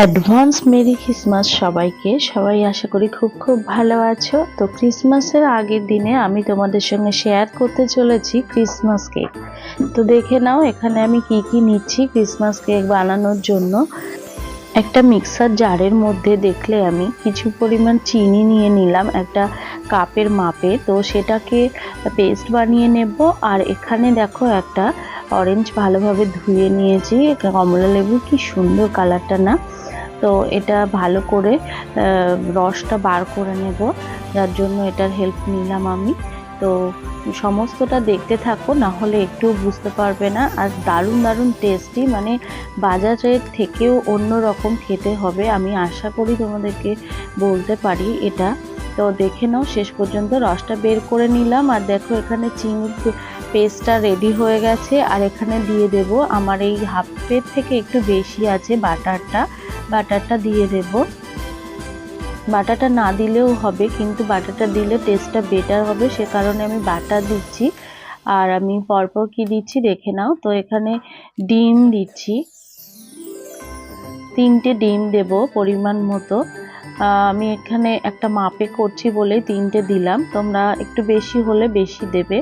Advance merry Christmas সবাইকে। সবাই আশা করি খুব খুব ভালো আছো। তো ক্রিসমাসের আগের দিনে আমি তোমাদের সঙ্গে শেয়ার করতে চলেছি ক্রিসমাস কেক। তো দেখে নাও এখানে আমি কি কি নিচ্ছি ক্রিসমাস কেক বানানোর জন্য। একটা মিক্সার জারের মধ্যে দেখলে আমি কিছু পরিমাণ চিনি নিয়ে নিলাম একটা কাপের মাপে। তো সেটাকে পেস্ট বানিয়ে নেব। আর এখানে দেখো একটা অরেঞ্জ ভালোভাবে ধুয়ে নিয়েছি, কমলা লেবু, কি সুন্দর কালারটা না। তো এটা ভালো করে রসটা বার করে নেব, যার জন্য এটার হেল্প নিলাম আমি। তো সমস্তটা দেখতে থাকো, না হলে একটু বুঝতে পারবে না। আর দারুণ দারুণ টেস্টি, মানে বাজারের থেকেও অন্য রকম খেতে হবে, আমি আশা করি তোমাদেরকে বলতে পারি এটা। তো দেখে নাও, শেষ পর্যন্ত রসটা বের করে নিলাম। আর দেখো এখানে চিনির পেস্টটা রেডি হয়ে গেছে। আর এখানে দিয়ে দেব আমার এই হাফের থেকে একটু বেশি আছে বাটারটা দিয়ে দেব। বাটারটা না দিলেও হবে, কিন্তু বাটারটা দিলে টেস্টটা বেটার হবে, সে কারণে আমি বাটার দিচ্ছি। আর আমি পরপর কি দিচ্ছি দেখে নাও। তো এখানে ডিম দিচ্ছি, 3টে ডিম দেব পরিমাণ মতো। আমি এখানে একটা মাপে করছি বলে 3টে দিলাম, তোমরা একটু বেশি হলে বেশি দেবে,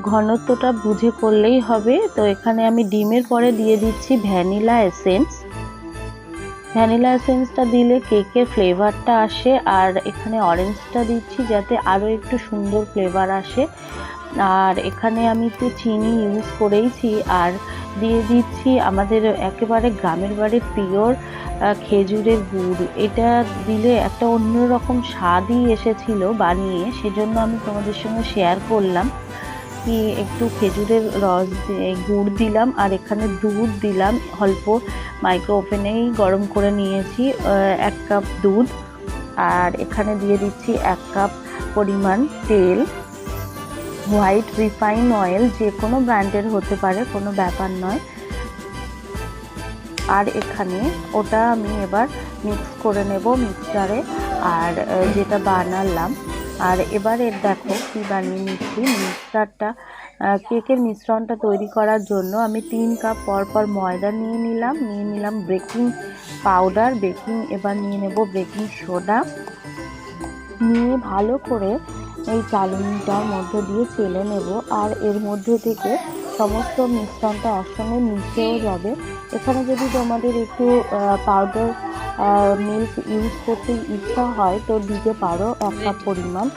ঘনত্বটা বুঝে করলেই হবে। তো এখানে আমি ডিমের পরে দিয়ে দিচ্ছি ভ্যানিলা এসেন্স। ভ্যানিলা এসেন্সটা দিলে কেকের ফ্লেভারটা আসে। আর এখানে অরেঞ্জটা দিচ্ছি যাতে আরও একটু সুন্দর ফ্লেভার আসে। আর এখানে আমি একটু চিনি ইউজ করেইছি। আর দিয়ে দিচ্ছি আমাদের একেবারে গ্রামের বাড়ির পিওর খেজুরের গুড়। এটা দিলে একটা অন্যরকম স্বাদই এসেছিল বানিয়ে, সেজন্য আমি তোমাদের সঙ্গে শেয়ার করলাম। কি একটু খেজুরের রস গুড় দিলাম। আর এখানে দুধ দিলাম অল্প, মাইক্রো ওভেনেই গরম করে নিয়েছি 1 কাপ দুধ। আর এখানে দিয়ে দিচ্ছি 1 কাপ পরিমাণ তেল, হোয়াইট রিফাইন অয়েল, যে কোনো ব্র্যান্ডের হতে পারে, কোনো ব্যাপার নয়। আর এখানে ওটা আমি এবার মিক্স করে নেব মিক্সচারে, আর যেটা বানালাম। আর এবারে দেখো কি বানিয়ে নিচ্ছি মিক্সচারটা। কেকের মিশ্রণটা তৈরি করার জন্য আমি 3 কাপ পরপর ময়দা নিয়ে নিলাম বেকিং পাউডার, এবার নিয়ে নেব বেকিং সোডা, নিয়ে ভালো করে এই চালনিটার মধ্যে দিয়ে চেলে নেব। আর এর মধ্যে থেকে সমস্ত মিশ্রণটা একসঙ্গে মিশেও যাবে। এখানে যদি তোমাদের একটু পাউডার মিল্ক ইউজ করতে ইচ্ছা হয় তো দিতে পারো 1 কাপ পরিমাণ,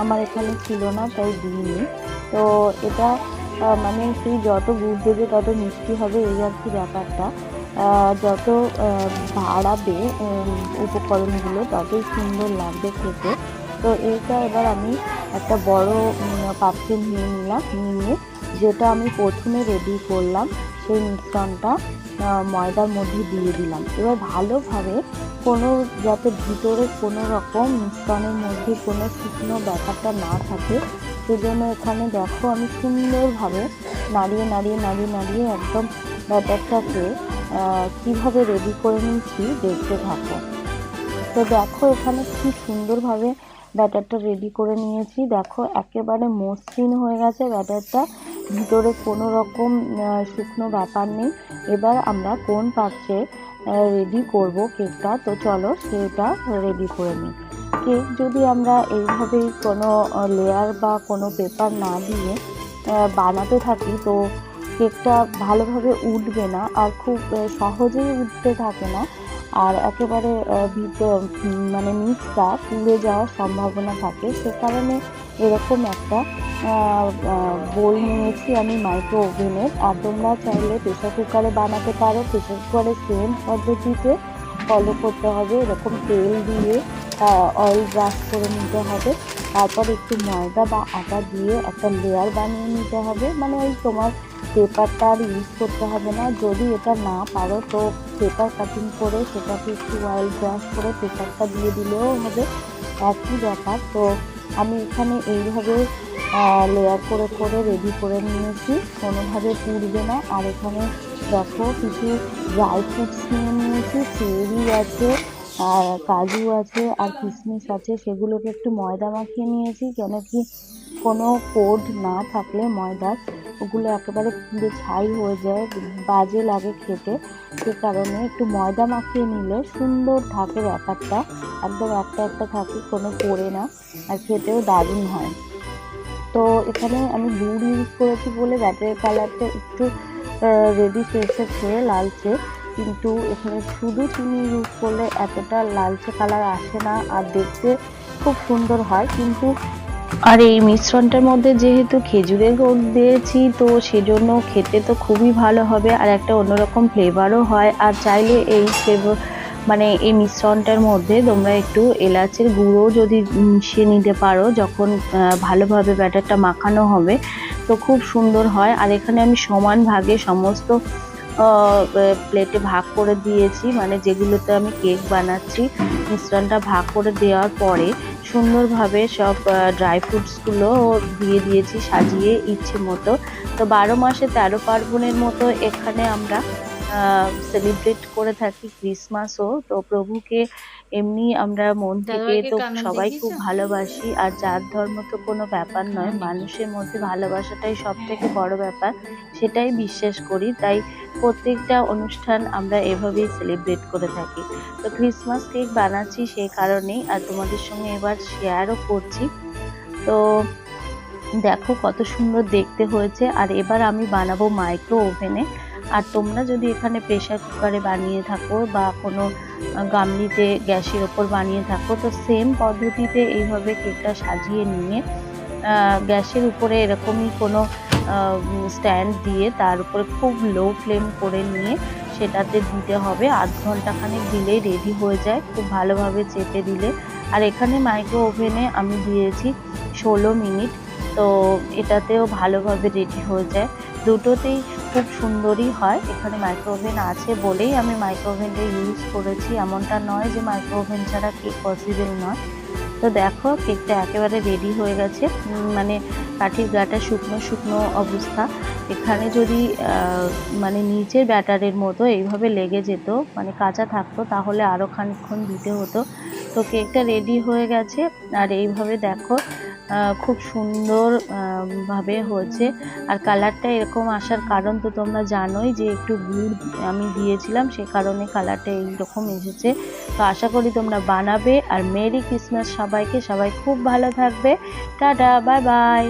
আমার এখানে ছিল না তাই দিইনি। তো এটা মানে সেই যত গুড় দেবে তত মিষ্টি হবে, এই আর কি ব্যাপারটা। যত বাড়াবে উপকরণগুলো ততই সুন্দর লাগবে খেতে। তো এইটা এবার আমি একটা বড় পাত্রে নিয়ে নিলাম, নিয়ে যেটা আমি প্রথমে রেডি করলাম সেই মিশ্রণটা ময়দার মধ্যে দিয়ে দিলাম। এবার ভালোভাবে কোনো যাতে ভিতরে কোনো রকম মিশ্রণের মধ্যে কোনো শুকনো ব্যাপারটা না থাকে, সেজন্য এখানে দেখো আমি সুন্দরভাবে নাড়িয়ে একদম ব্যাটারটাকে কীভাবে রেডি করে নিচ্ছি দেখতে থাকো। তো দেখো এখানে কি সুন্দরভাবে ব্যাটারটা রেডি করে নিয়েছি, দেখো একেবারে মসৃণ হয়ে গেছে ব্যাটারটা, ভিতরে কোনো রকম শুকনো ব্যাপার নেই। এবার আমরা কোন পাত্রে রেডি করব কেকটা, তো চলো সেটা রেডি করে নিই। কেক যদি আমরা এইভাবেই কোনো লেয়ার বা কোনো পেপার না দিয়ে বানাতে থাকি তো কেকটা ভালোভাবে উঠবে না, আর খুব সহজেই উঠতে থাকে না। আর একেবারে মানে নিচটা পুড়ে যাওয়ার সম্ভাবনা থাকে, সে কারণে এরকম একটা বোল নিয়েছি আমি মাইক্রো ওভেনের। আর তোমরা চাইলে প্রেসার কুকারে বানাতে পারো, প্রেসার কুকারে সেম পদ্ধতিতে ফলো করতে হবে। এরকম তেল দিয়ে অয়েল ব্রাশ করে নিতে হবে, তারপর একটু ময়দা বা আটা দিয়ে একটা লেয়ার বানিয়ে নিতে হবে। মানে ওই তোমার পেপারটা আর ইউজ করতে হবে না, যদি এটা না পারো তো পেপার কাটিং করে সেটাকে একটু অয়েল ব্রাশ করে পেপারটা দিয়ে দিলেও হবে, একই ব্যাপার। তো আমি এখানে এইভাবে লেয়ার করে করে রেডি করে নিয়েছি, কোনোভাবে পুড়বে না। আর এখানে দেখো কিছু ড্রাই ফ্রুটস নিয়ে নিয়েছি, চেরি আছে, আর কাজু আছে, আর কিশমিশ আছে, সেগুলোকে একটু ময়দা মাখিয়ে নিয়েছি, কেন কি কোনো কোড না থাকলে ময়দার ওগুলো একেবারে পুড়ে ছাই হয়ে যায়, বাজে লাগে খেতে। সে কারণে একটু ময়দা মাখিয়ে নিলে সুন্দর থাকে ব্যাপারটা, একদম একটা একটা থাকে, কোনো পড়ে না, আর খেতেও দারুণ হয়। তো এখানে আমি গুড় ইউজ করেছি বলে ব্যাটারের কালারটা একটু রেডিশ এসেছে, লালচে, কিন্তু এখানে শুধু চিনি ইউজ করলে এতটা লালচে কালার আসে না, আর দেখতে খুব সুন্দর হয়। কিন্তু আর এই মিশ্রণটার মধ্যে যেহেতু খেজুরের গুড় দিয়েছি, তো সেজন্য খেতে তো খুবই ভালো হবে, আর একটা অন্যরকম ফ্লেভারও হয়। আর চাইলে এই ফ্লেভার মানে এই মিশ্রণটার মধ্যে তোমরা একটু এলাচের গুঁড়ো যদি মিশিয়ে নিতে পারো, যখন ভালোভাবে ব্যাটারটা মাখানো হবে, তো খুব সুন্দর হয়। আর এখানে আমি সমান ভাগে সমস্ত প্লেটে ভাগ করে দিয়েছি, মানে যেগুলোতে আমি কেক বানাচ্ছি। মিশ্রণটা ভাগ করে দেওয়ার পরে সুন্দরভাবে সব ড্রাই ফ্রুটসগুলো দিয়ে দিয়েছি সাজিয়ে ইচ্ছে মতো। তো 12 মাসে 13 পার্বণের মতো এখানে আমরা সেলিব্রেট করে থাকি ক্রিসমাসও। তো প্রভুকে এমনি আমরা মন থেকে দাদাভাইকে তো কানের সবাই খুব দেখিয়েছো? ভালোবাসি, আর জাত ধর্ম তো কোনো ব্যাপার নয়, কানে কি? মানুষের মধ্যে ভালোবাসাটাই সব থেকে বড় ব্যাপার, সেটাই বিশ্বাস করি। তাই প্রত্যেকটা অনুষ্ঠান আমরা এভাবেই সেলিব্রেট করে থাকি। তো ক্রিসমাস কেক বানাচ্ছি সেই কারণেই, আর তোমাদের সঙ্গে এবার শেয়ারও করছি। তো দেখো কত সুন্দর দেখতে হয়েছে। আর এবার আমি বানাবো মাইক্রো ওভেনে। আর তোমরা যদি এখানে প্রেসার কুকারে বানিয়ে থাকো বা কোনো গামলিতে গ্যাসের ওপর বানিয়ে থাকো, তো সেম পদ্ধতিতে এইভাবে কেকটা সাজিয়ে নিয়ে গ্যাসের উপরে এরকমই কোনো স্ট্যান্ড দিয়ে তার উপরে খুব লো ফ্লেম করে নিয়ে সেটাতে দিতে হবে। আধ ঘন্টা খানেক দিলেই রেডি হয়ে যায়, খুব ভালোভাবে চেপে দিলে। আর এখানে মাইক্রো ওভেনে আমি দিয়েছি 16 মিনিট। তো এটাতেও ভালোভাবে রেডি হয়ে যায়, দুটোতেই খুব সুন্দরই হয়। এখানে মাইক্রো ওভেন আছে বলেই আমি মাইক্রো ওভেনটা ইউজ করেছি, এমনটা নয় যে মাইক্রো ওভেন ছাড়া কেক পসিবল নয়। তো দেখো কেকটা একেবারে রেডি হয়ে গেছে, মানে কাঠির গাটা শুকনো শুকনো অবস্থা। এখানে যদি মানে নিচের ব্যাটারের মতো এইভাবে লেগে যেত, মানে কাঁচা থাকতো, তাহলে আরও খানিকক্ষণ দিতে হতো। তো কেকটা রেডি হয়ে গেছে। আর এইভাবে দেখো খুব সুন্দর ভাবে হয়েছে। আর কালারটা এরকম আসার কারণ তো তোমরা জানোই, যে একটু গুড় আমি দিয়েছিলাম, সে কারণে কালারটা এইরকম এসেছে। তো আশা করি তোমরা বানাবে। আর মেরি ক্রিসমাস সবাইকে, সবাই খুব ভালো থাকবে। Tata, bye bye.